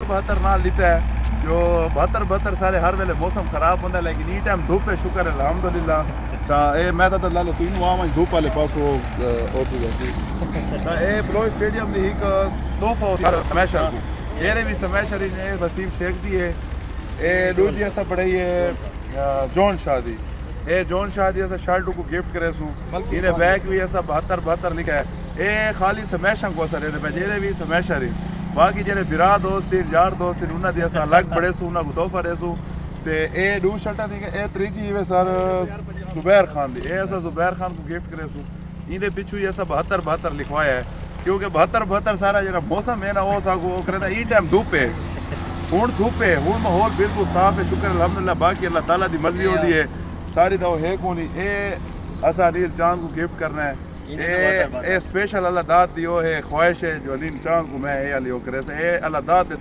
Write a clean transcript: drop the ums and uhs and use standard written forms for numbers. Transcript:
72 نال لیتا ہے جو 72 سارے ہر ویلے موسم خراب ہوتا ہے لیکن ای ٹائم دھوپ ہے شکر ہے الحمدللہ تا اے میں تا لالو تو انو آواں دھوپ والے پاسو اوتو جاتی تا اے بلو اسٹیڈیم دی ایک تحفہ سمیشر کو میرے بھی سمیشر نے وسیم شیخ دی ہے اے دوجی ایسا پڑھائی ہے جون شاہ دی اے جون شاہ دی ایسا شرٹ کو گفٹ کرے سوں انہیں بیک بھی ایسا 72 لکھا ہے اے خالی سمیشن کو اثر ہے جیرے بھی سمیشر ہی باقی جڑے برا دوست ہیں یار دوست ہیں انہاں دی ایسا الگ بڑے سوں انہاں کو تحفہ دے سوں تے اے دو شرٹاں دی اے تریجی وے سر زبیر خان دی اے ایسا زبیر خان کو گفٹ کرے سوں این دے پیچھے ایسا 72 لکھوایا ہے کیونکہ 72 سارا جڑا موسم ہے نا وہ ساگو او کرے ای ٹائم دھوپ ہے ہن دھوپ ہے ہن ماحول بالکل صاف ہے شکر الحمدللہ باقی اللہ تعالیٰ دی مرضی ہوندی ہے ساری تو ہے کونی اے اسا نیل چاند کو گفٹ کرنا ہے اے اسپیشل اللہ داد دیو ہے خواہش ہے جو نیل چاند کو میں اے علی او کرے سے اے اللہ داد دے